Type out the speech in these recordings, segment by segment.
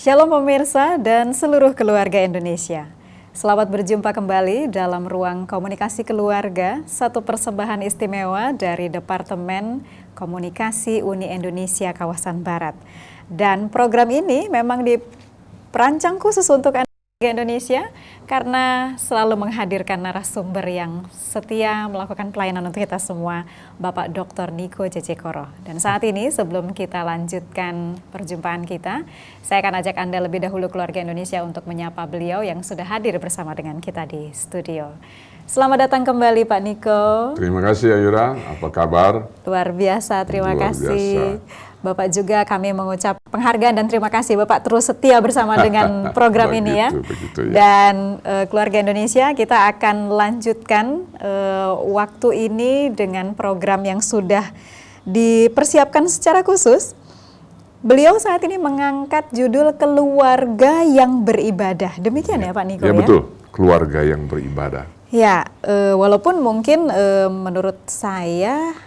Shalom pemirsa dan seluruh keluarga Indonesia. Selamat berjumpa kembali dalam ruang komunikasi keluarga, satu persembahan istimewa dari Departemen Komunikasi Uni Indonesia Kawasan Barat. Dan program ini memang diperancang khusus untuk keluarga Indonesia karena selalu menghadirkan narasumber yang setia melakukan pelayanan untuk kita semua, Bapak Dr. Niko Cecekoro. Dan saat ini sebelum kita lanjutkan perjumpaan kita, saya akan ajak Anda lebih dahulu keluarga Indonesia untuk menyapa beliau yang sudah hadir bersama dengan kita di studio. Selamat datang kembali Pak Niko. Terima kasih Ayura, apa kabar? Luar biasa, terima kasih. Bapak juga kami mengucap penghargaan dan terima kasih Bapak terus setia bersama dengan program ini ya. Begitu, ya. Dan keluarga Indonesia kita akan lanjutkan waktu ini dengan program yang sudah dipersiapkan secara khusus. Beliau saat ini mengangkat judul keluarga yang beribadah. Demikian ya Pak Niko ya? Ya betul, keluarga yang beribadah. Ya, walaupun mungkin menurut saya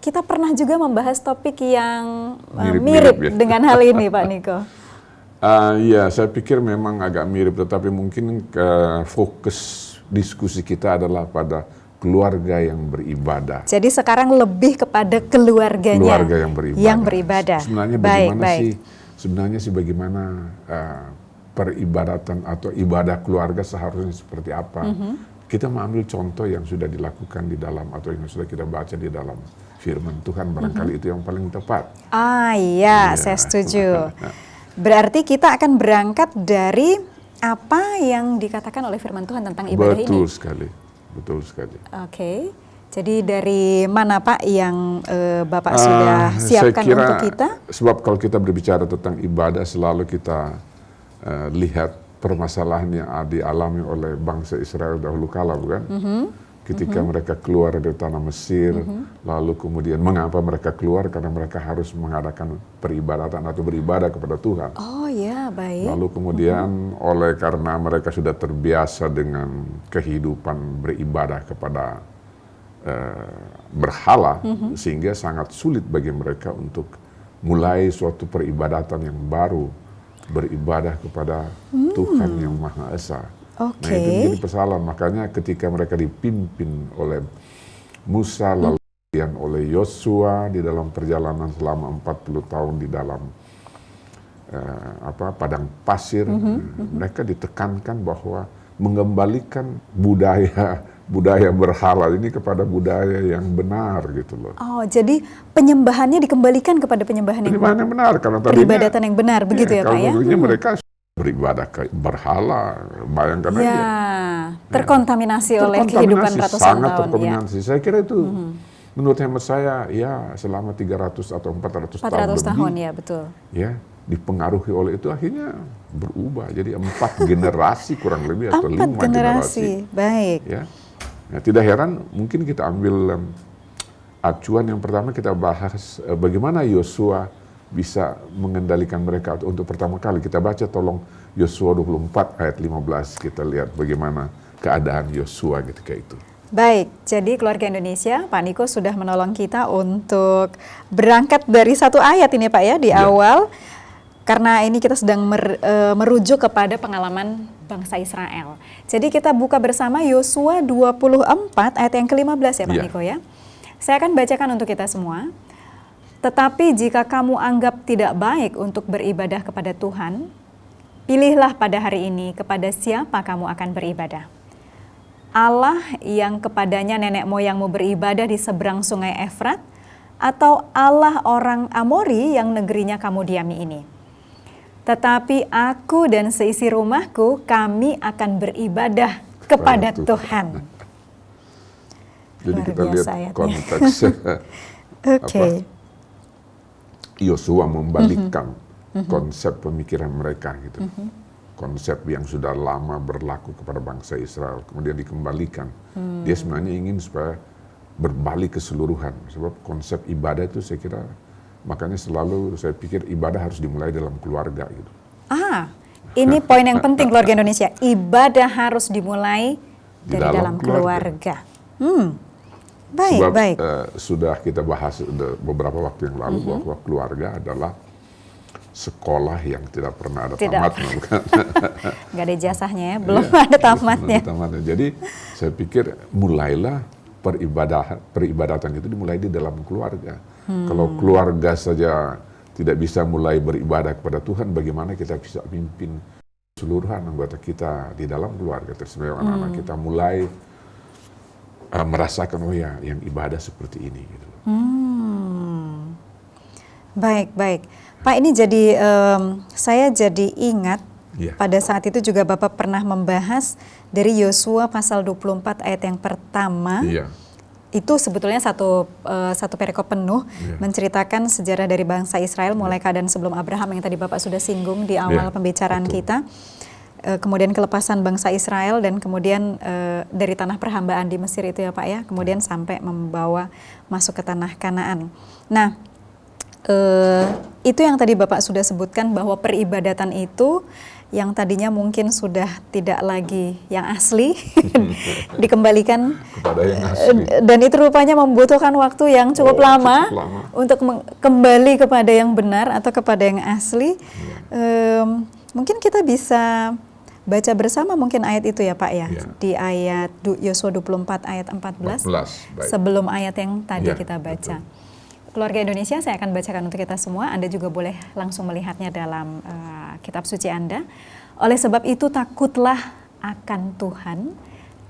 kita pernah juga membahas topik yang mirip ya. dengan hal ini, Pak Niko. Ya, saya pikir memang agak mirip, tetapi mungkin fokus diskusi kita adalah pada keluarga yang beribadah. Jadi sekarang lebih kepada keluarganya Keluarga yang beribadah. Sebenarnya bagaimana bagaimana peribadatan atau ibadah keluarga seharusnya seperti apa? Kita mengambil contoh yang sudah dilakukan di dalam atau yang sudah kita baca di dalam firman Tuhan, barangkali itu yang paling tepat. Iya, saya setuju. Berarti kita akan berangkat dari apa yang dikatakan oleh firman Tuhan tentang ibadah ini. Betul sekali. Oke. Jadi dari mana Pak yang Bapak sudah siapkan saya kira, untuk kita? Sebab kalau kita berbicara tentang ibadah selalu kita lihat permasalahan yang dialami oleh bangsa Israel dahulu kala, bukan? Ketika mereka keluar dari tanah Mesir, lalu kemudian mengapa mereka keluar? Karena mereka harus mengadakan peribadatan atau beribadah kepada Tuhan. Oh ya, baik. Lalu kemudian karena mereka sudah terbiasa dengan kehidupan beribadah kepada berhala, sehingga sangat sulit bagi mereka untuk mulai suatu peribadatan yang baru, beribadah kepada Tuhan yang Maha Esa. Nah itu menjadi persoalan, makanya ketika mereka dipimpin oleh Musa lalu kemudian oleh Yosua di dalam perjalanan selama 40 tahun di dalam padang pasir, mereka ditekankan bahwa mengembalikan budaya berhala ini kepada budaya yang benar gitu loh. Oh, jadi penyembahannya dikembalikan kepada penyembahan yang benar karena peribadatan yang benar begitu ya Pak ya? Kalau mereka beribadah ke berhala, bayangkan aja. Terkontaminasi oleh kehidupan ratusan tahun. Sangat terkontaminasi. Saya kira itu menurut hemat saya ya selama 300 atau 400 tahun lebih. Ya, betul. Ya, dipengaruhi oleh itu akhirnya berubah jadi 4 generasi kurang lebih atau 5 generasi. Baik. Ya. Nah, tidak heran mungkin kita ambil acuan yang pertama kita bahas bagaimana Yosua bisa mengendalikan mereka untuk pertama kali. Kita baca tolong Yosua 24 ayat 15, kita lihat bagaimana keadaan Yosua ketika itu. Baik, jadi keluarga Indonesia, Pak Niko sudah menolong kita untuk berangkat dari satu ayat ini Pak ya, di awal. Karena ini kita sedang merujuk kepada pengalaman bangsa Israel. Jadi kita buka bersama Yosua 24 ayat yang ke-15 ya Pak Niko ya. Saya akan bacakan untuk kita semua. Tetapi jika kamu anggap tidak baik untuk beribadah kepada Tuhan, pilihlah pada hari ini kepada siapa kamu akan beribadah. Allah yang kepadanya nenek moyangmu beribadah di seberang sungai Efrat, atau Allah orang Amori yang negerinya kamu diami ini. Tetapi aku dan seisi rumahku, kami akan beribadah kepada Tuhan. Jadi kita lihat konteksnya. Yosua membalikkan konsep pemikiran mereka gitu. Konsep yang sudah lama berlaku kepada bangsa Israel kemudian dikembalikan. Dia sebenarnya ingin supaya berbalik keseluruhan. Sebab konsep ibadah itu saya kira makanya selalu saya pikir ibadah harus dimulai dalam keluarga gitu. Ini poin yang penting keluarga Indonesia. Ibadah harus dimulai dari dalam keluarga. Baik. Sudah kita bahas beberapa waktu yang lalu bahwa keluarga adalah sekolah yang tidak pernah ada Tidak tamatnya, bukan? Nggak ada ijazahnya ya, belum ada tamatnya. Jadi saya pikir mulailah peribadatan itu dimulai di dalam keluarga. Kalau keluarga saja tidak bisa mulai beribadah kepada Tuhan, bagaimana kita bisa pimpin keseluruhan anggota kita di dalam keluarga tersebut, anak-anak kita mulai merasakan, oh ya, yang ibadah seperti ini. Gitu. Baik. Pak, ini jadi saya jadi ingat pada saat itu juga Bapak pernah membahas dari Yosua pasal 24 ayat yang pertama. Itu sebetulnya satu perikop penuh menceritakan sejarah dari bangsa Israel mulai keadaan sebelum Abraham yang tadi Bapak sudah singgung di awal pembicaraan kita. Kemudian kelepasan bangsa Israel dan kemudian dari tanah perhambaan di Mesir itu ya Pak ya, kemudian sampai membawa masuk ke tanah Kanaan. Nah, itu yang tadi Bapak sudah sebutkan bahwa peribadatan itu yang tadinya mungkin sudah tidak lagi yang asli dikembalikan kepada yang asli. Dan itu rupanya membutuhkan waktu yang cukup lama untuk kembali kepada yang benar atau kepada yang asli. Mungkin kita bisa baca bersama mungkin ayat itu ya Pak ya, di ayat Yosua 24 ayat 14 sebelum ayat yang tadi kita baca. Betul. Keluarga Indonesia, saya akan bacakan untuk kita semua. Anda juga boleh langsung melihatnya dalam kitab suci Anda. Oleh sebab itu takutlah akan Tuhan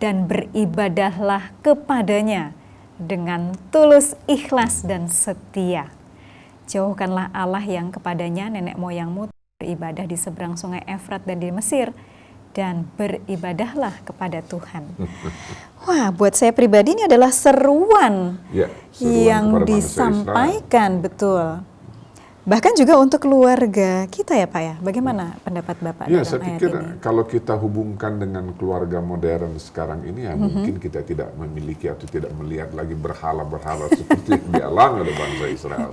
dan beribadahlah kepadanya dengan tulus, ikhlas dan setia. Jauhkanlah Allah yang kepadanya nenek moyangmu beribadah di seberang sungai Efrat dan di Mesir, dan beribadahlah kepada Tuhan. Wah, buat saya pribadi ini adalah seruan yang disampaikan, betul. Bahkan juga untuk keluarga kita ya Pak ya. Bagaimana pendapat Bapak dalam saya ayat pikir ini? kalau kita hubungkan dengan keluarga modern sekarang ini ya mungkin kita tidak memiliki atau tidak melihat lagi berhala-berhala seperti yang dialami oleh bangsa Israel.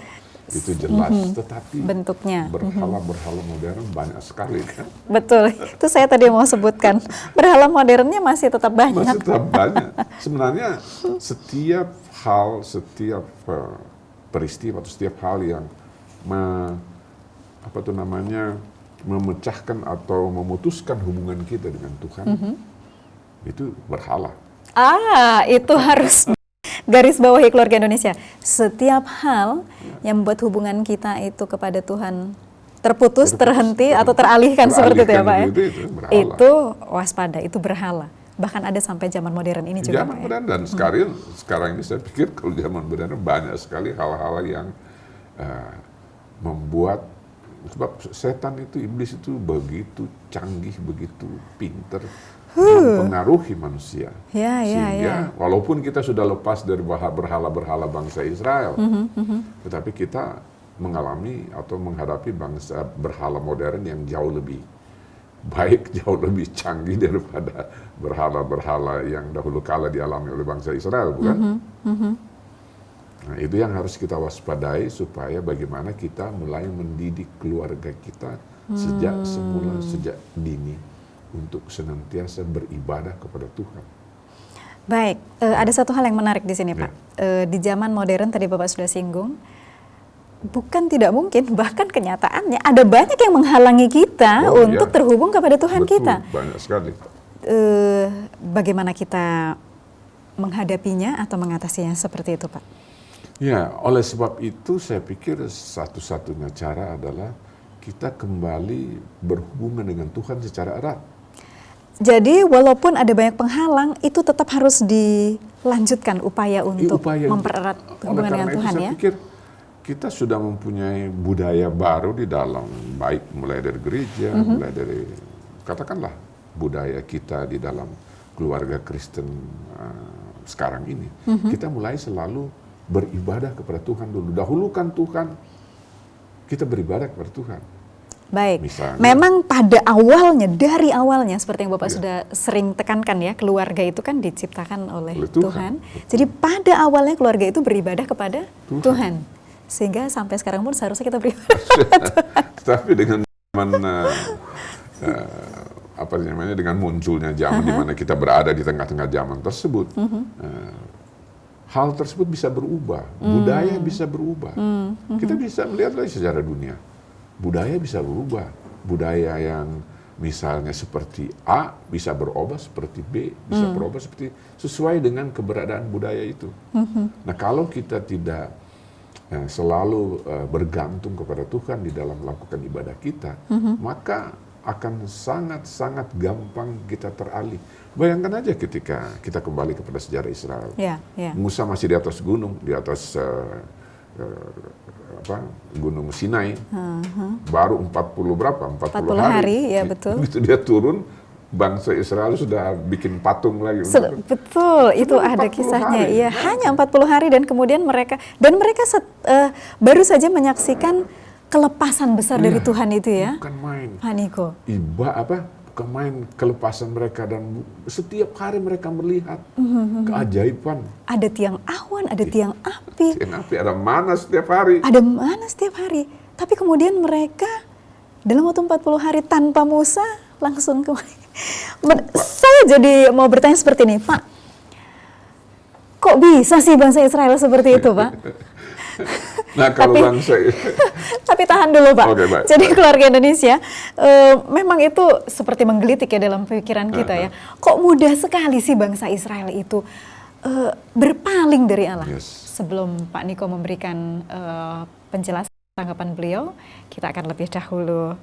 Itu jelas, tetapi bentuknya berhala-berhala modern banyak sekali kan. Betul, itu saya tadi mau sebutkan. Berhala modernnya masih tetap banyak. Masih tetap banyak. Sebenarnya setiap hal, setiap peristiwa atau setiap hal yang memecahkan atau memutuskan hubungan kita dengan Tuhan, itu berhala. Itu harus garis bawahi keluarga Indonesia. Setiap hal yang membuat hubungan kita itu kepada Tuhan terputus, terhenti atau teralihkan seperti itu ya Pak ya. Itu waspada, itu berhala. Bahkan ada sampai zaman modern ini juga zaman Pak modern ya. Dan sekarang ini saya pikir kalau zaman modern banyak sekali hal-hal yang membuat, sebab setan itu, iblis itu begitu canggih, begitu pinter mempengaruhi manusia. Sehingga walaupun kita sudah lepas dari berhala-berhala bangsa Israel, tetapi kita mengalami atau menghadapi bangsa berhala modern yang jauh lebih baik, jauh lebih canggih daripada berhala-berhala yang dahulu kala dialami oleh bangsa Israel, bukan? Nah, itu yang harus kita waspadai supaya bagaimana kita mulai mendidik keluarga kita sejak semula, sejak dini, untuk senantiasa beribadah kepada Tuhan. Baik, ada satu hal yang menarik di sini Pak. Di zaman modern tadi Bapak sudah singgung, bukan tidak mungkin, bahkan kenyataannya ada banyak yang menghalangi kita untuk terhubung kepada Tuhan. Betul, kita. Banyak sekali. Bagaimana kita menghadapinya atau mengatasinya seperti itu Pak? Ya, oleh sebab itu saya pikir satu-satunya cara adalah kita kembali berhubungan dengan Tuhan secara erat. Jadi walaupun ada banyak penghalang, itu tetap harus dilanjutkan upaya untuk mempererat hubungan dengan Tuhan ya. Saya pikir kita sudah mempunyai budaya baru di dalam, baik mulai dari gereja, mulai dari, katakanlah, budaya kita di dalam keluarga Kristen sekarang ini. Kita mulai selalu beribadah kepada Tuhan dulu. Dahulukan Tuhan, kita beribadah kepada Tuhan. Baik, misalnya, memang pada awalnya, dari awalnya seperti yang Bapak sudah sering tekankan ya, keluarga itu kan diciptakan oleh Tuhan. Jadi pada awalnya keluarga itu beribadah kepada Tuhan. Sehingga sampai sekarang pun seharusnya kita beribadah kepada Tuhan. Tapi dengan dengan munculnya zaman di mana kita berada di tengah-tengah zaman tersebut, hal tersebut bisa berubah, budaya bisa berubah. Kita bisa melihat lagi sejarah dunia. budaya bisa berubah. Budaya yang misalnya seperti A bisa berubah seperti B, bisa berubah seperti sesuai dengan keberadaan budaya itu. Nah, kalau kita tidak selalu bergantung kepada Tuhan di dalam melakukan ibadah kita, maka akan sangat-sangat gampang kita teralih. Bayangkan aja ketika kita kembali kepada sejarah Israel. Musa masih di atas gunung, di atas Gunung Sinai, baru 40 berapa? 40 hari. Ya betul. Begitu dia turun, bangsa Israel sudah bikin patung lagi. Betul, itu ada kisahnya. Iya, hanya 40 hari dan kemudian mereka baru saja menyaksikan kelepasan besar dari Tuhan itu ya. Bukan main. Pak Niko. Bukan main kelepasan mereka, dan setiap hari mereka melihat keajaiban. Ada tiang awan, ada tiang api. Tiang api, ada mana setiap hari. Ada mana setiap hari. Tapi kemudian mereka dalam waktu 40 hari tanpa Musa langsung saya jadi mau bertanya seperti ini, Pak. Kok bisa sih bangsa Israel seperti itu, Pak? Nah, kalau tapi tahan dulu, Pak. Okay, baik. Jadi keluarga Indonesia, memang itu seperti menggelitik ya dalam pikiran kita ya. Kok mudah sekali sih bangsa Israel itu berpaling dari Allah. Sebelum Pak Niko memberikan penjelasan tanggapan beliau, kita akan lebih dahulu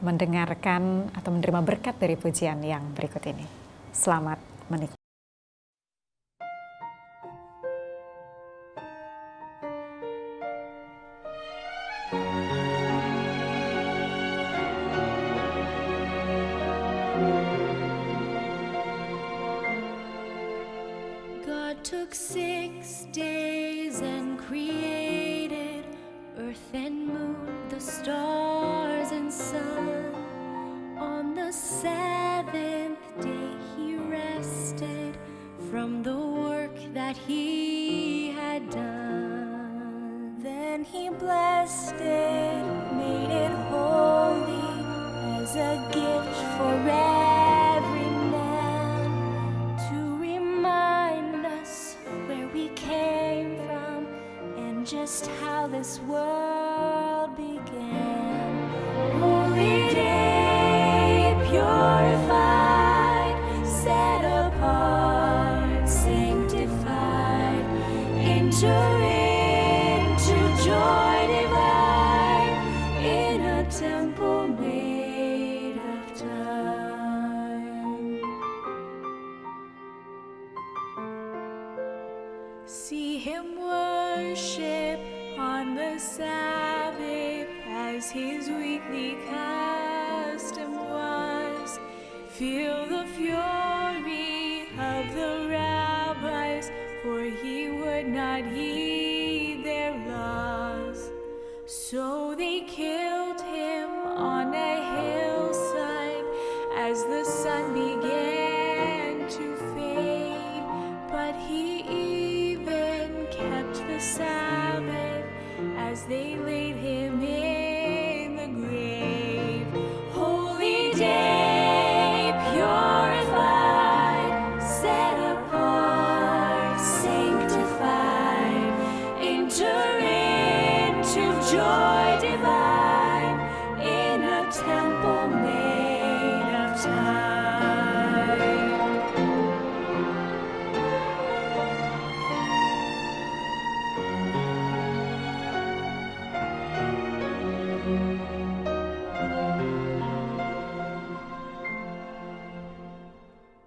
mendengarkan atau menerima berkat dari pujian yang berikut ini. Selamat menikmati. God took 6 days and created earth and moon, the stars and sun. On the 7th day he rested from the work that he had done. Then he blessed it, made it holy as a gift for every man, to remind us where we came from and just how this world began. Holy day, purified, set apart, sanctified, enter into joy divine, in a temple made of time. See him worship on the Sabbath as his weekly custom was. Feel the fury of the rabbis, for he would not heed their laws. So they killed him on a hillside as the sun began to fade. But he even kept the Sabbath as they laid him in the grave. Holy day, purified, set apart, sanctified, enter into joy divine, in a temple made of time.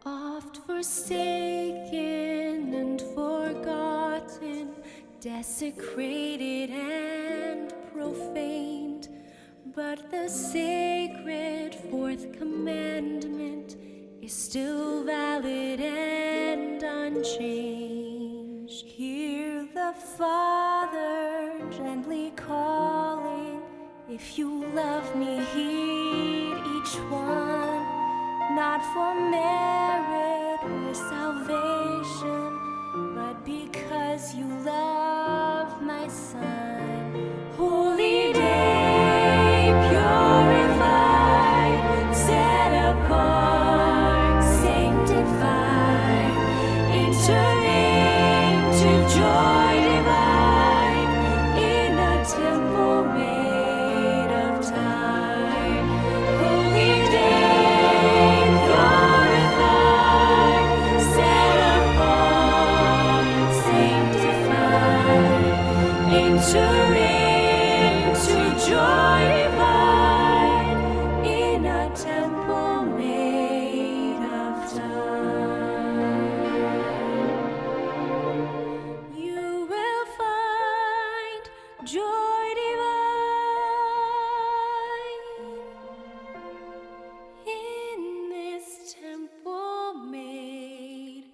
Oft forsaken and forgotten, desecrated and profaned, but the sacred fourth commandment is still valid and unchanged. Hear the Father gently calling, if you love me, heed each one, not for merit or salvation, but because you love my Son. Holy day, purified, set apart, sanctified, enter into joy divine, in a temple made of time. joy divine in a temple made of time. You will find joy divine in this temple made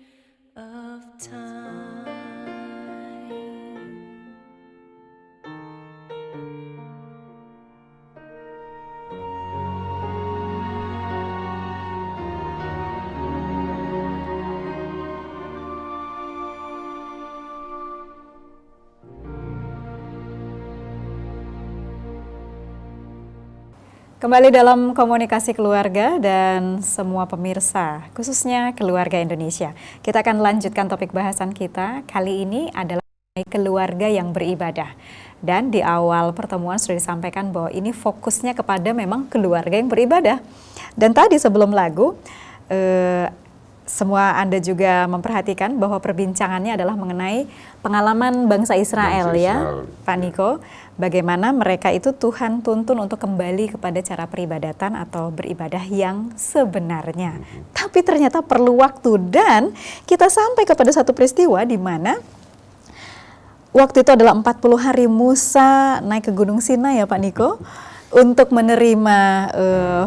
of time. Kembali dalam komunikasi keluarga dan semua pemirsa, khususnya keluarga Indonesia. Kita akan lanjutkan topik bahasan kita. Kali ini adalah keluarga yang beribadah. Dan di awal pertemuan sudah disampaikan bahwa ini fokusnya kepada memang keluarga yang beribadah. Dan tadi sebelum lagu, semua Anda juga memperhatikan bahwa perbincangannya adalah mengenai pengalaman bangsa Israel, ya, Pak Niko. Bagaimana mereka itu Tuhan tuntun untuk kembali kepada cara peribadatan atau beribadah yang sebenarnya. Tapi ternyata perlu waktu dan kita sampai kepada satu peristiwa di mana waktu itu adalah 40 hari Musa naik ke Gunung Sinai, ya Pak Niko, untuk menerima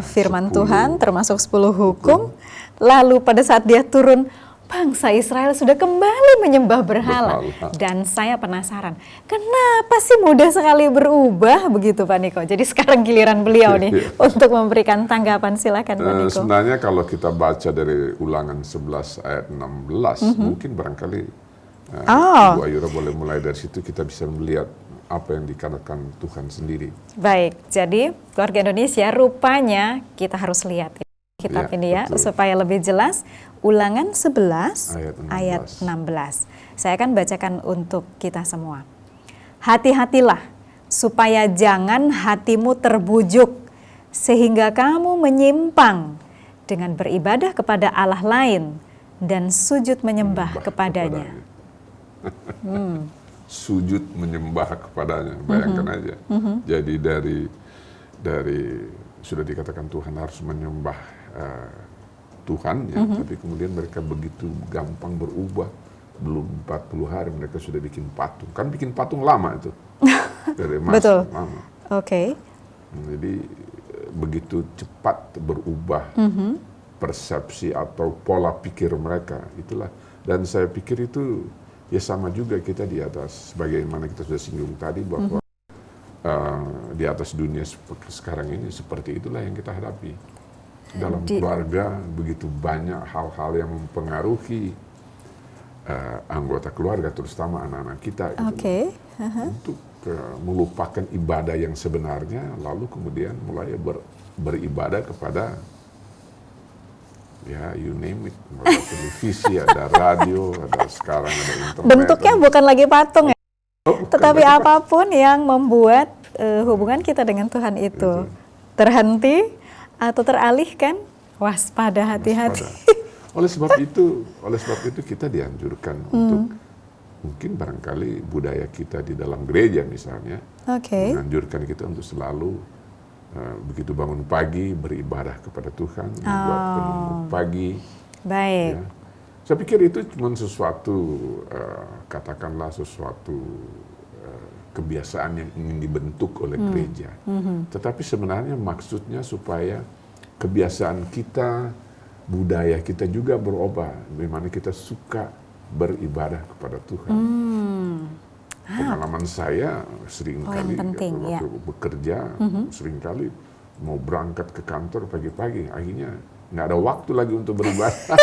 firman Tuhan termasuk 10 hukum. Lalu pada saat dia turun, bangsa Israel sudah kembali menyembah berhala. Dan saya penasaran, kenapa sih mudah sekali berubah begitu Pak Niko? Jadi sekarang giliran beliau nih untuk memberikan tanggapan, silakan Pak Niko. Sebenarnya kalau kita baca dari Ulangan 11 ayat 16, mungkin barangkali Bu Ayura boleh mulai dari situ, kita bisa melihat apa yang dikatakan Tuhan sendiri. Baik, jadi keluarga Indonesia rupanya kita harus lihat kitab ini ya, betul, supaya lebih jelas. Ulangan 11 ayat 16. Saya akan bacakan untuk kita semua. Hati-hatilah supaya jangan hatimu terbujuk sehingga kamu menyimpang dengan beribadah kepada Allah lain dan sujud menyembah kepadanya. Sujud menyembah kepadanya, bayangkan aja. Jadi dari sudah dikatakan Tuhan harus menyembah Tuhan, ya, tapi kemudian mereka begitu gampang berubah. Belum 40 hari mereka sudah bikin patung. Kan bikin patung lama itu. Dari emas. Betul. Lama. Oke. Jadi begitu cepat berubah persepsi atau pola pikir mereka. Itulah. Dan saya pikir itu ya sama juga kita di atas. Bagaimana kita sudah singgung tadi bahwa di atas dunia sekarang ini seperti itulah yang kita hadapi. Dalam keluarga begitu banyak hal-hal yang mempengaruhi anggota keluarga, terutama anak-anak kita, gitu, untuk melupakan ibadah yang sebenarnya, lalu kemudian mulai beribadah kepada ya you name it, ada televisi, ada radio, ada sekarang ada internet. Bentuknya bukan lagi patung ya, tetapi bukan apapun yang membuat hubungan kita dengan Tuhan itu terhenti atau teralihkan, waspada, hati-hati. Oleh sebab itu kita dianjurkan untuk mungkin barangkali budaya kita di dalam gereja misalnya, menganjurkan kita untuk selalu begitu bangun pagi beribadah kepada Tuhan, membuat penunggu pagi. Baik. Ya. Saya pikir itu cuma sesuatu katakanlah sesuatu kebiasaan yang ingin dibentuk oleh gereja. Tetapi sebenarnya maksudnya supaya kebiasaan kita, budaya kita juga berubah. Bagaimana kita suka beribadah kepada Tuhan. Pengalaman saya seringkali waktu bekerja, seringkali mau berangkat ke kantor pagi-pagi, akhirnya nggak ada waktu lagi untuk beribadah.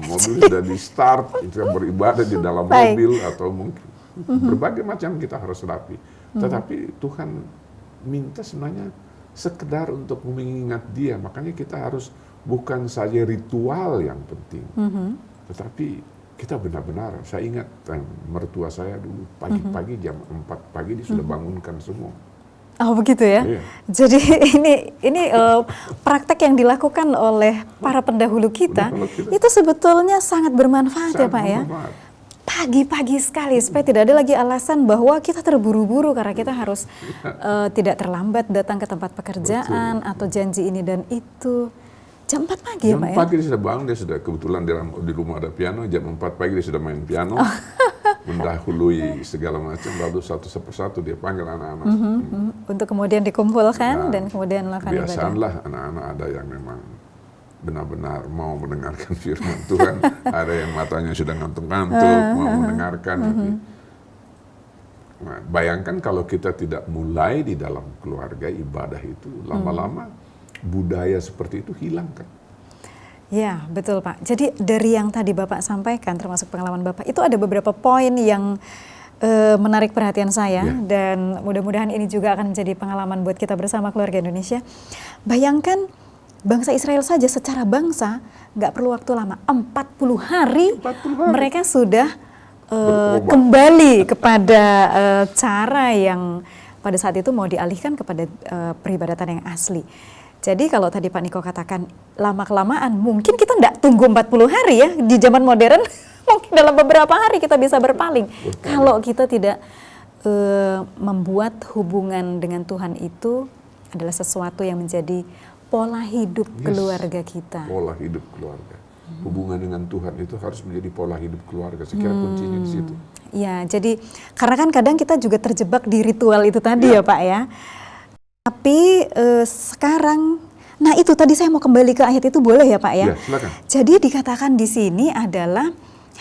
Mobil sudah di start, kita beribadah di dalam mobil atau mungkin berbagai macam kita harus hadapi. Tetapi Tuhan minta sebenarnya sekedar untuk mengingat Dia. Makanya kita harus bukan saja ritual yang penting, tetapi kita benar-benar. Saya ingat mertua saya dulu pagi-pagi jam 4 pagi dia sudah bangunkan semua. Oh begitu ya. Iya. Jadi ini praktek yang dilakukan oleh para pendahulu kita, itu sebetulnya sangat bermanfaat ya Pak ya. pagi-pagi sekali supaya tidak ada lagi alasan bahwa kita terburu-buru karena kita harus tidak terlambat datang ke tempat pekerjaan atau janji ini dan itu. Jam 4 pagi ya Jam Pak 4 ya? dia sudah bangun, dia sudah kebetulan di rumah ada piano, jam 4 pagi dia sudah main piano, mendahului segala macam, lalu satu persatu dia panggil anak-anak. Untuk kemudian dikumpulkan dan kemudian melakukan ibadah. Kebiasaanlah anak-anak ada yang memang benar-benar mau mendengarkan firman Tuhan, ada yang matanya sudah ngantuk-ngantuk, mau mendengarkan. Nah, bayangkan kalau kita tidak mulai di dalam keluarga ibadah itu, lama-lama budaya seperti itu hilang kan? Ya, betul Pak. Jadi dari yang tadi Bapak sampaikan, termasuk pengalaman Bapak, itu ada beberapa poin yang menarik perhatian saya dan mudah-mudahan ini juga akan menjadi pengalaman buat kita bersama keluarga Indonesia. Bayangkan bangsa Israel saja secara bangsa nggak perlu waktu lama, 40 hari, mereka sudah kembali kepada cara yang pada saat itu mau dialihkan kepada peribadatan yang asli. Jadi kalau tadi Pak Niko katakan lama-kelamaan mungkin kita nggak tunggu 40 hari ya, di zaman modern mungkin dalam beberapa hari kita bisa berpaling. Kalau kita tidak membuat hubungan dengan Tuhan itu adalah sesuatu yang menjadi pola hidup keluarga kita. Pola hidup keluarga. Hubungan dengan Tuhan itu harus menjadi pola hidup keluarga. Saya kira kuncinya di situ. Ya, jadi karena kan kadang kita juga terjebak di ritual itu tadi ya Pak ya. Tapi sekarang, nah itu tadi saya mau kembali ke ayat itu boleh ya Pak ya? Ya, silakan. Jadi dikatakan di sini adalah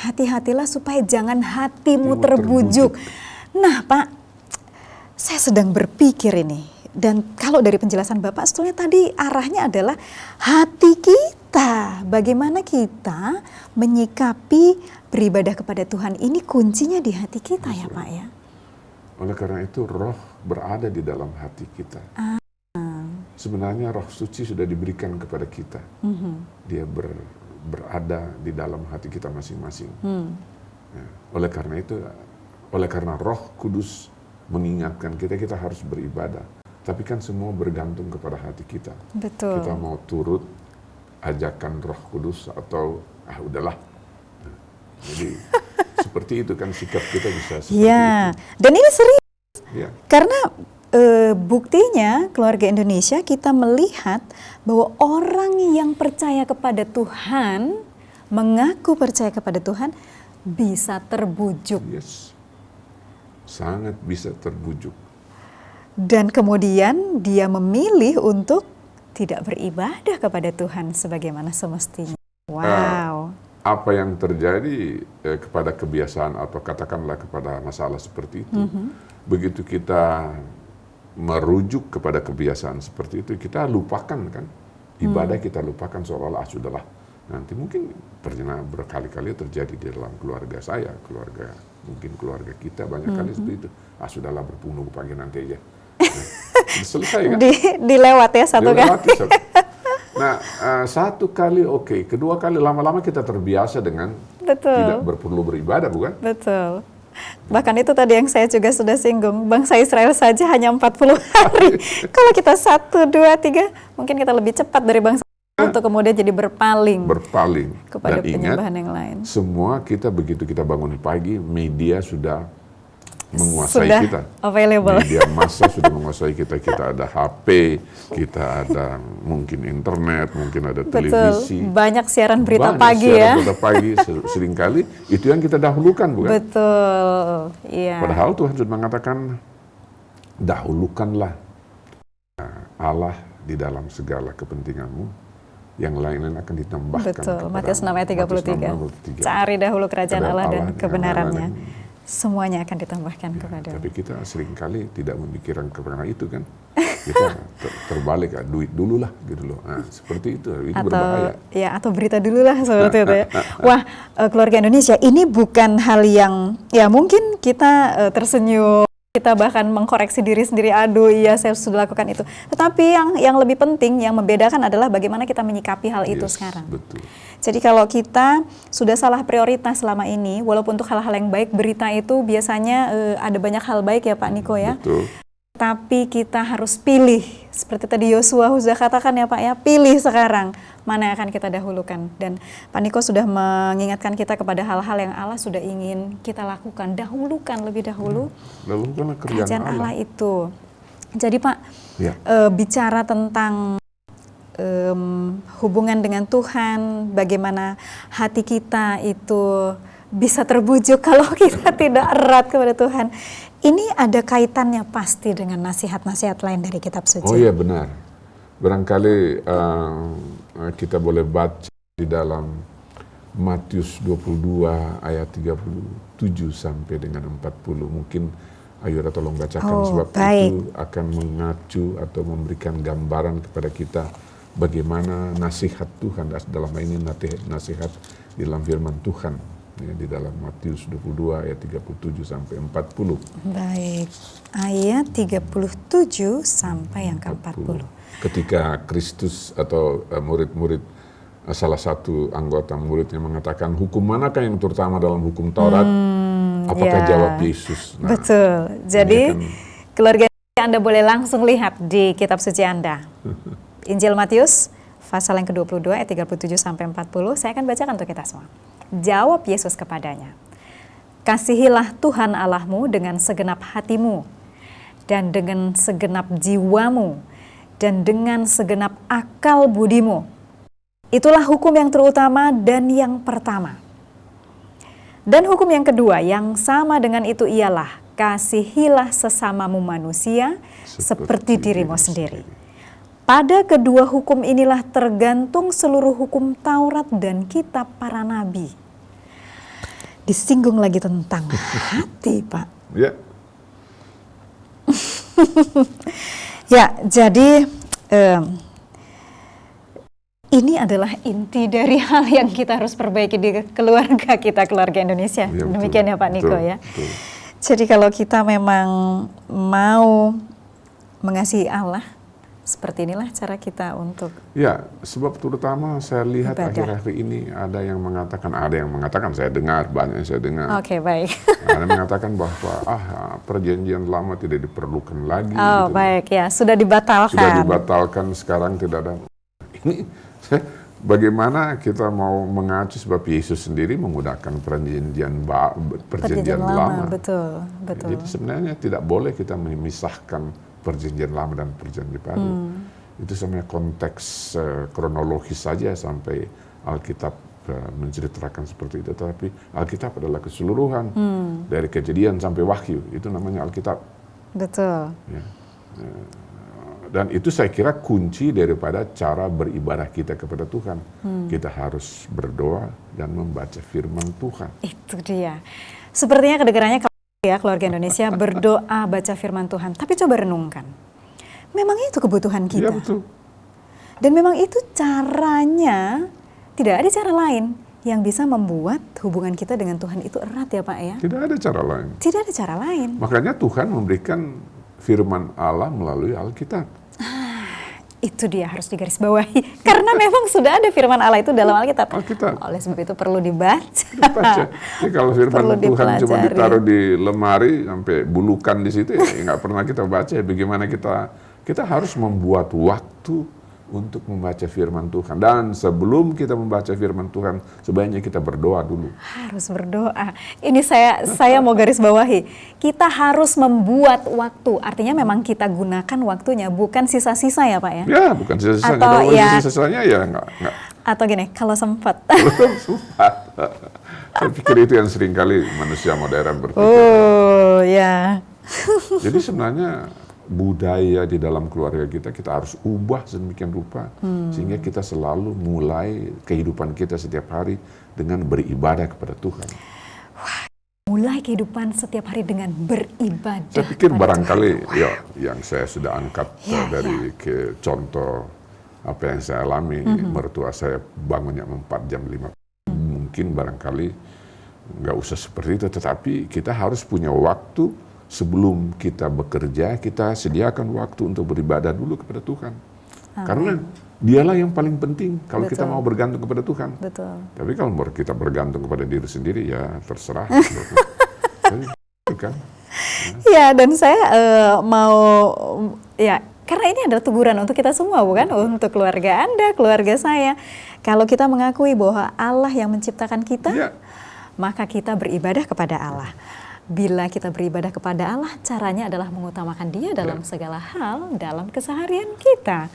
hati-hatilah supaya jangan hatimu terbujuk. Nah Pak, saya sedang berpikir ini dan kalau dari penjelasan Bapak sebetulnya tadi arahnya adalah hati kita. Bagaimana kita menyikapi beribadah kepada Tuhan ini kuncinya di hati kita ya Pak ya? Oleh karena itu roh berada di dalam hati kita. Sebenarnya roh suci sudah diberikan kepada kita. Dia berada di dalam hati kita masing-masing. Ya, oleh karena roh kudus mengingatkan kita, kita harus beribadah. Tapi kan semua bergantung kepada hati kita. Betul. Kita mau turut ajakan roh kudus atau udahlah. Nah, jadi seperti itu kan sikap kita bisa seperti ya, itu. dan ini serius. Ya. Karena buktinya keluarga Indonesia kita melihat bahwa orang yang percaya kepada Tuhan, mengaku percaya kepada Tuhan, bisa terbujuk. Yes. Sangat bisa terbujuk. Dan kemudian dia memilih untuk tidak beribadah kepada Tuhan sebagaimana semestinya. Wow. Apa yang terjadi kepada kebiasaan atau katakanlah kepada masalah seperti itu, begitu kita merujuk kepada kebiasaan seperti itu, kita lupakan kan ibadah, kita lupakan seolah-olah sudahlah. Nanti mungkin pernah berkali-kali terjadi di dalam keluarga saya, mungkin keluarga kita banyak kali seperti itu. Sudahlah berpunung pagi nanti aja. Nah, selesai kan? Dilewat ya satu kali. Nah, satu kali oke, kedua kali lama-lama kita terbiasa dengan tidak perlu beribadah, bukan? Betul. Bahkan itu tadi yang saya juga sudah singgung, bangsa Israel saja hanya 40 hari. Kalau kita 1, 2, 3, mungkin kita lebih cepat dari bangsa untuk kemudian jadi berpaling kepada penyembahan yang lain. Semua kita begitu kita bangun pagi, media sudah menguasai kita. Available. Media massa sudah menguasai kita. Kita ada HP, kita ada mungkin internet, mungkin ada televisi. Betul. Banyak siaran berita pagi ya. Berita pagi seringkali itu yang kita dahulukan, bukan? Betul. Iya. Padahal Tuhan sudah mengatakan dahulukanlah Allah di dalam segala kepentinganmu, yang lain-lain akan ditambahkan. Betul. Matius 6 ayat 33. Cari dahulu kerajaan Allah dan kebenarannya. Semuanya akan ditambahkan kepada. Tapi kita seringkali tidak memikirkan kepada itu kan. Kita terbalik, duit dulu lah gitu loh. Nah, seperti itu berbahaya. Ya, atau berita dulu lah seperti itu ya. Wah, keluarga Indonesia, ini bukan hal yang ya mungkin kita tersenyum, kita bahkan mengkoreksi diri sendiri, aduh iya saya sudah lakukan itu. Tetapi yang lebih penting, yang membedakan adalah bagaimana kita menyikapi hal itu sekarang. Betul. Jadi kalau kita sudah salah prioritas selama ini, walaupun untuk hal-hal yang baik, berita itu biasanya ada banyak hal baik ya Pak Niko ya. Betul. tapi kita harus pilih. Seperti tadi Yosua sudah katakan ya Pak ya, pilih sekarang mana yang akan kita dahulukan. Dan Pak Niko sudah mengingatkan kita kepada hal-hal yang Allah sudah ingin kita lakukan. Dahulukan lebih dahulu Dahulukanlah kerajaan Allah itu. Jadi Pak, Ya. Bicara tentang hubungan dengan Tuhan, bagaimana hati kita itu bisa terbujuk kalau kita tidak erat kepada Tuhan. Ini ada kaitannya pasti dengan nasihat-nasihat lain dari kitab suci. Oh iya benar. Barangkali kita boleh baca di dalam Matius 22 ayat 37 sampai dengan 40. Mungkin Ayura tolong bacakan sebab baik. itu akan mengacu atau memberikan gambaran kepada kita bagaimana nasihat Tuhan dalam ini nasihat di dalam firman Tuhan. Ya, di dalam Matius 22 ayat 37 sampai 40. Baik, ayat 37 sampai yang ke-40. Ketika Kristus atau murid-murid, salah satu anggota muridnya mengatakan, hukum manakah yang terutama dalam hukum Taurat? Apakah jawab Yesus? Nah, betul, jadi kan, keluarga Anda boleh langsung lihat di kitab suci Anda. Injil Matius, pasal yang ke-22 ayat 37 sampai 40, saya akan bacakan untuk kita semua. Jawab Yesus kepadanya, kasihilah Tuhan Allahmu dengan segenap hatimu, dan dengan segenap jiwamu, dan dengan segenap akal budimu. Itulah hukum yang terutama dan yang pertama. Dan hukum yang kedua yang sama dengan itu ialah, kasihilah sesamamu manusia seperti dirimu sendiri. Pada kedua hukum inilah tergantung seluruh hukum Taurat dan kitab para nabi. Disinggung lagi tentang hati, Pak. ya, Ya, jadi ini adalah inti dari hal yang kita harus perbaiki di keluarga kita, keluarga Indonesia. Ya, Demikian ya Pak Niko betul, ya. betul. Jadi kalau kita memang mau mengasihi Allah, seperti inilah cara kita untuk Ya, sebab terutama saya lihat ibadah. akhir-akhir ini ada yang mengatakan, saya dengar, banyak yang saya dengar. Oke, baik. Ada yang mengatakan bahwa perjanjian lama tidak diperlukan lagi. Oh, gitu. baik ya, sudah dibatalkan. Sudah dibatalkan, sekarang tidak ada. Ini bagaimana kita mau mengacu sebab Yesus sendiri menggunakan perjanjian lama. Betul, betul. Jadi sebenarnya tidak boleh kita memisahkan perjanjian lama dan perjanjian baru. Itu sebenarnya konteks kronologis saja sampai Alkitab menceritakan seperti itu. Tetapi Alkitab adalah keseluruhan dari Kejadian sampai Wahyu. Itu namanya Alkitab. Betul. Ya. Dan itu saya kira kunci daripada cara beribadah kita kepada Tuhan. Kita harus berdoa dan membaca firman Tuhan. Itu dia. Sepertinya kedengarannya ya keluarga Indonesia berdoa baca firman Tuhan. Tapi coba renungkan. Memang itu kebutuhan kita. Iya betul. Dan memang itu caranya, tidak ada cara lain yang bisa membuat hubungan kita dengan Tuhan itu erat ya Pak ya. Tidak ada cara lain. Tidak ada cara lain. Makanya Tuhan memberikan firman Allah melalui Alkitab. Itu dia harus digarisbawahi. Karena memang sudah ada firman Allah itu dalam Alkitab. Oleh sebab itu perlu dibaca. Jadi kalau firman Perlu Tuhan cuma dipelajari. ditaruh di lemari sampai bulukan di situ, ya nggak pernah kita baca. Bagaimana kita harus membuat waktu untuk membaca firman Tuhan. Dan sebelum kita membaca firman Tuhan, sebaiknya kita berdoa dulu. Harus berdoa. Ini saya mau garis bawahi. Kita harus membuat waktu. Artinya memang kita gunakan waktunya, bukan sisa-sisa ya Pak ya. Ya, bukan sisa-sisanya. Atau Kalau ya- sisa-sisanya ya nggak. Atau gini, kalau sempat. Belum sempat. Saya pikir itu yang sering kali manusia modern berpikir. Oh ya. Jadi sebenarnya budaya di dalam keluarga kita harus ubah sedemikian rupa sehingga kita selalu mulai kehidupan kita setiap hari dengan beribadah kepada Tuhan. Mulai kehidupan setiap hari dengan beribadah. Saya pikir kepada barangkali Tuhan. ya yang saya sudah angkat dari ke contoh apa yang saya alami, mertua saya bangunnya 4 jam 5. Mungkin barangkali nggak usah seperti itu, tetapi kita harus punya waktu. Sebelum kita bekerja, kita sediakan waktu untuk beribadah dulu kepada Tuhan. Karena dialah yang paling penting kalau kita Betul. mau bergantung kepada Tuhan. Betul. Tapi kalau kita bergantung kepada diri sendiri, ya terserah. Tapi Bukan? Ya, dan saya mau ya, karena ini adalah teguran untuk kita semua, bukan? Untuk keluarga Anda, keluarga saya. Kalau kita mengakui bahwa Allah yang menciptakan kita, Ya. maka kita beribadah kepada Allah. Bila kita beribadah kepada Allah, caranya adalah mengutamakan Dia dalam segala hal, dalam keseharian kita.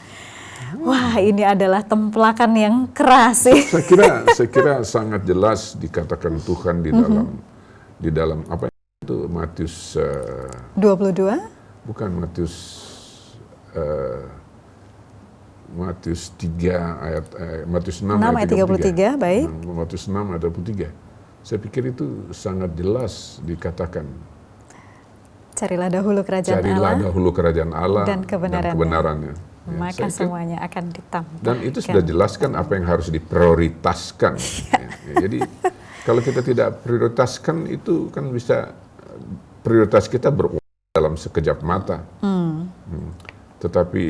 Wah, ini adalah templakan yang keras sih. Saya kira sangat jelas dikatakan Tuhan di dalam apa itu Matius 22? bukan Matius 3 ayat Matius 6 ayat 33, baik. Matius 6 ayat 33. Saya pikir itu sangat jelas dikatakan. Carilah dahulu kerajaan Carilah Allah dahulu kerajaan Allah dan kebenarannya. Ya, Maka saya kira- semuanya akan ditambahkan. Dan itu sudah jelaskan apa yang harus diprioritaskan. Ya, jadi kalau kita tidak prioritaskan itu kan bisa prioritas kita berubah dalam sekejap mata. Tetapi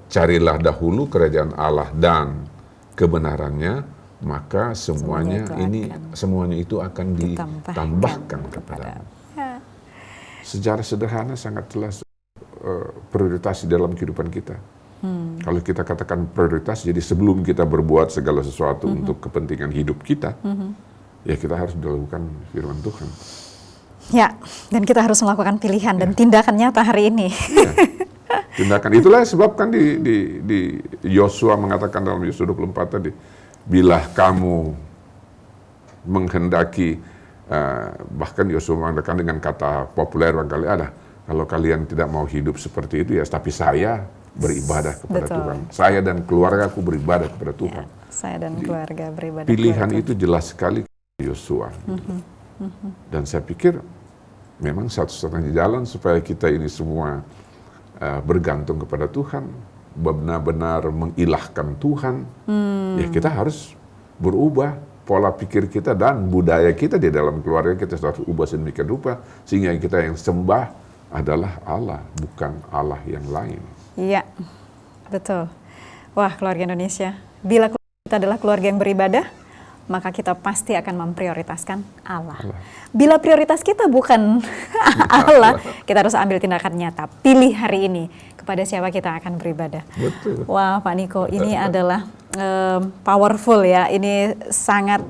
carilah dahulu kerajaan Allah dan kebenarannya, maka semuanya itu akan ditambahkan kepada. Ya. Secara sederhana sangat jelas prioritas di dalam kehidupan kita. Kalau kita katakan prioritas, jadi sebelum kita berbuat segala sesuatu untuk kepentingan hidup kita, ya kita harus dilakukan firman Tuhan. Ya, dan kita harus melakukan pilihan dan tindakan nyata hari ini. Ya. Tindakan itulah sebabkan di Yosua mengatakan dalam Yosua 24 tadi, bila kamu menghendaki, bahkan Yosua mengatakan dengan kata populer barangkali ada, kalau kalian tidak mau hidup seperti itu ya, tapi saya beribadah kepada Betul. Tuhan. Saya dan keluargaku beribadah kepada Tuhan. Ya, saya dan keluarga beribadah. Pilihan kepada itu jelas sekali Yosua. Dan saya pikir memang satu-satunya jalan supaya kita ini semua bergantung kepada Tuhan, benar-benar mengilahkan Tuhan, ya kita harus berubah pola pikir kita dan budaya kita di dalam keluarga kita harus ubah sedemikian rupa sehingga kita yang sembah adalah Allah, bukan Allah yang lain. Iya, betul. Wah, keluarga Indonesia, bila kita adalah keluarga yang beribadah, maka kita pasti akan memprioritaskan Allah. Bila prioritas kita bukan Allah, kita harus ambil tindakan nyata. Pilih hari ini kepada siapa kita akan beribadah. Betul. Wah, Pak Niko, ini adalah powerful ya. Ini sangat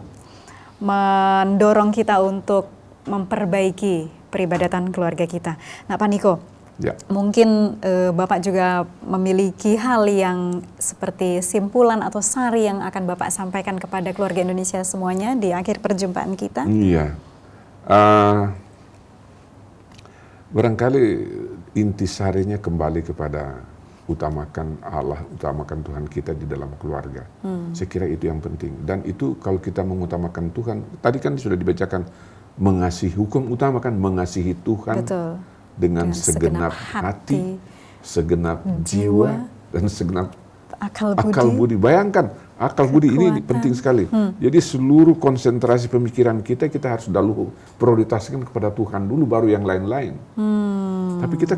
mendorong kita untuk memperbaiki peribadatan keluarga kita. Nah, Pak Niko, Ya. mungkin Bapak juga memiliki hal yang seperti simpulan atau sari yang akan Bapak sampaikan kepada keluarga Indonesia semuanya di akhir perjumpaan kita. Iya. Barangkali intisarinya kembali kepada utamakan Allah, utamakan Tuhan kita di dalam keluarga. Saya kira itu yang penting. Dan itu kalau kita mengutamakan Tuhan, tadi kan sudah dibacakan mengasihi hukum, utamakan mengasihi Tuhan. Betul. Dengan segenap hati, segenap jiwa, dan segenap akal budi. Bayangkan, akal budi ini penting sekali. Jadi seluruh konsentrasi pemikiran kita harus dahulu prioritaskan kepada Tuhan dulu, baru yang lain-lain. Tapi kita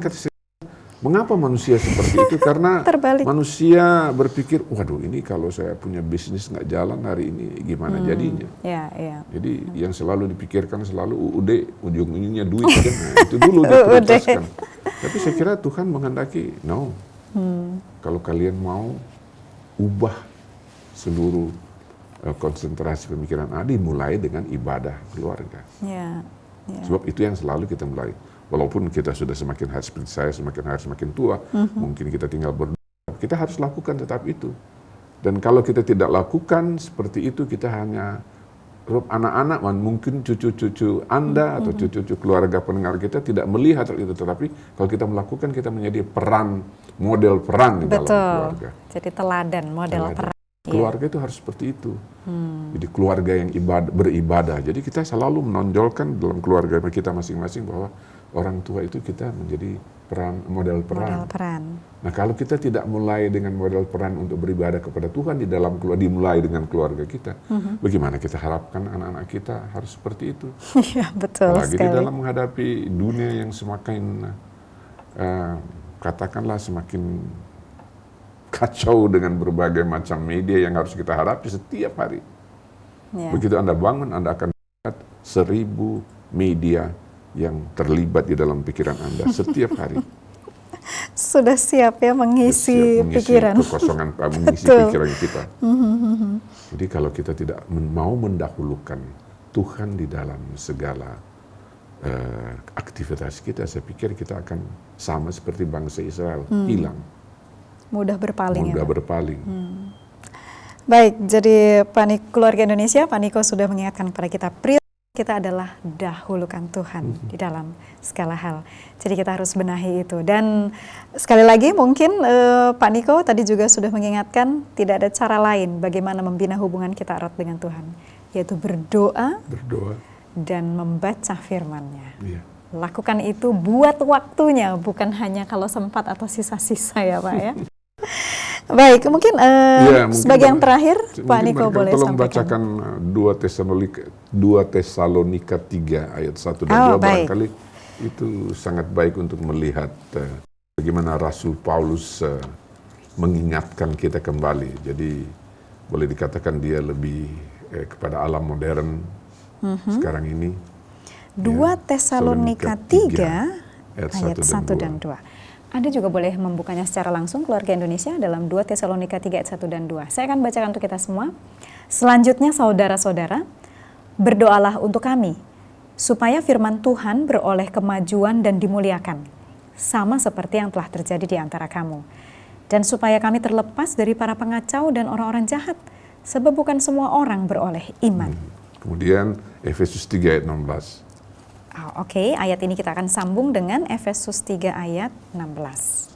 mengapa manusia seperti itu? Karena Terbalik. manusia berpikir, waduh ini kalau saya punya bisnis nggak jalan hari ini, gimana jadinya? Ya, ya. Jadi yang selalu dipikirkan selalu ujung-ujungnya duit kan, nah, itu dulu diprioritaskan. Tapi saya kira Tuhan menghendaki, no, kalau kalian mau ubah seluruh konsentrasi pemikiran dimulai dengan ibadah keluarga. Ya, ya. Sebab itu yang selalu kita mulai. Walaupun kita sudah semakin hari seperti saya, semakin hari semakin tua, mungkin kita tinggal berdoa, kita harus lakukan tetap itu. Dan kalau kita tidak lakukan seperti itu, kita hanya anak-anak, mungkin cucu-cucu Anda atau cucu-cucu keluarga pendengar kita tidak melihat itu. Tetapi kalau kita melakukan, kita menjadi model peran di dalam keluarga. Jadi teladan, model peran. Keluarga itu harus seperti itu. Jadi keluarga yang beribadah. Jadi kita selalu menonjolkan dalam keluarga kita masing-masing bahwa orang tua itu kita menjadi model peran. Nah, kalau kita tidak mulai dengan model peran untuk beribadah kepada Tuhan di dalam dimulai dengan keluarga kita, bagaimana kita harapkan anak-anak kita harus seperti itu? Iya, betul Apalagi sekali. di dalam menghadapi dunia yang semakin katakanlah semakin kacau dengan berbagai macam media yang harus kita hadapi setiap hari. Ya. Begitu Anda bangun, Anda akan lihat 1000 media yang terlibat di dalam pikiran Anda setiap hari. Sudah siap ya mengisi pikiran. Kekosongan, mengisi Betul. pikiran kita. Jadi kalau kita tidak mau mendahulukan Tuhan di dalam segala aktivitas kita, saya pikir kita akan sama seperti bangsa Israel, hilang, Mudah berpaling mudah ya, Pak? berpaling. Baik, jadi keluarga Indonesia, Pak Niko sudah mengingatkan kepada kita, prioritas kita adalah dahulukan Tuhan di dalam segala hal. Jadi kita harus benahi itu. Dan sekali lagi mungkin Pak Niko tadi juga sudah mengingatkan tidak ada cara lain bagaimana membina hubungan kita erat dengan Tuhan, yaitu berdoa dan membaca firman-Nya. Iya. Lakukan itu, buat waktunya, bukan hanya kalau sempat atau sisa-sisa ya Pak ya. Baik, mungkin sebagai yang terakhir Pak Niko boleh tolong sampaikan. bacakan 2 Tesalonika 3 ayat 1 dan 2, barangkali itu sangat baik untuk melihat bagaimana Rasul Paulus mengingatkan kita kembali. Jadi boleh dikatakan dia lebih kepada alam modern sekarang ini. 2 Tesalonika 3 ayat 1 dan 2. Anda juga boleh membukanya secara langsung, keluarga Indonesia, dalam 2 Tesalonika 3 ayat 1 dan 2. Saya akan bacakan untuk kita semua. Selanjutnya, saudara-saudara, berdoalah untuk kami, supaya firman Tuhan beroleh kemajuan dan dimuliakan, sama seperti yang telah terjadi di antara kamu. Dan supaya kami terlepas dari para pengacau dan orang-orang jahat, sebab bukan semua orang beroleh iman. Kemudian Efesus 3 ayat 16. Oke, ayat ini kita akan sambung dengan Efesus 3 ayat 16.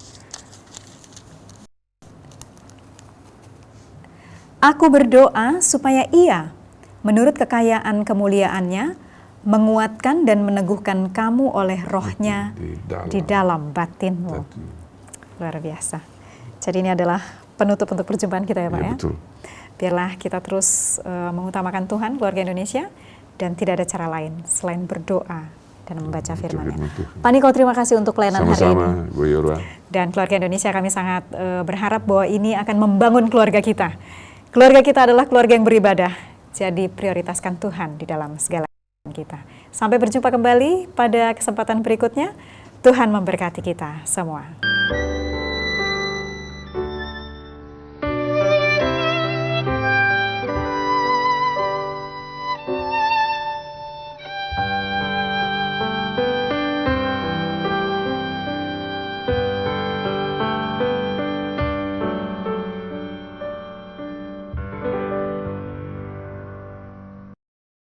Aku berdoa supaya Ia, menurut kekayaan kemuliaannya, menguatkan dan meneguhkan kamu oleh rohnya di dalam batinmu. Luar biasa. Jadi ini adalah penutup untuk perjumpaan kita ya Pak ya. Betul. Biarlah kita terus mengutamakan Tuhan, keluarga Indonesia, dan tidak ada cara lain selain berdoa dan membaca firman-Nya. Pak Niko, terima kasih untuk pelayanan hari ini. Sama-sama, Bu Yorwa. Dan keluarga Indonesia, kami sangat berharap bahwa ini akan membangun keluarga kita. Keluarga kita adalah keluarga yang beribadah, jadi prioritaskan Tuhan di dalam segala kita. Sampai berjumpa kembali pada kesempatan berikutnya. Tuhan memberkati kita semua.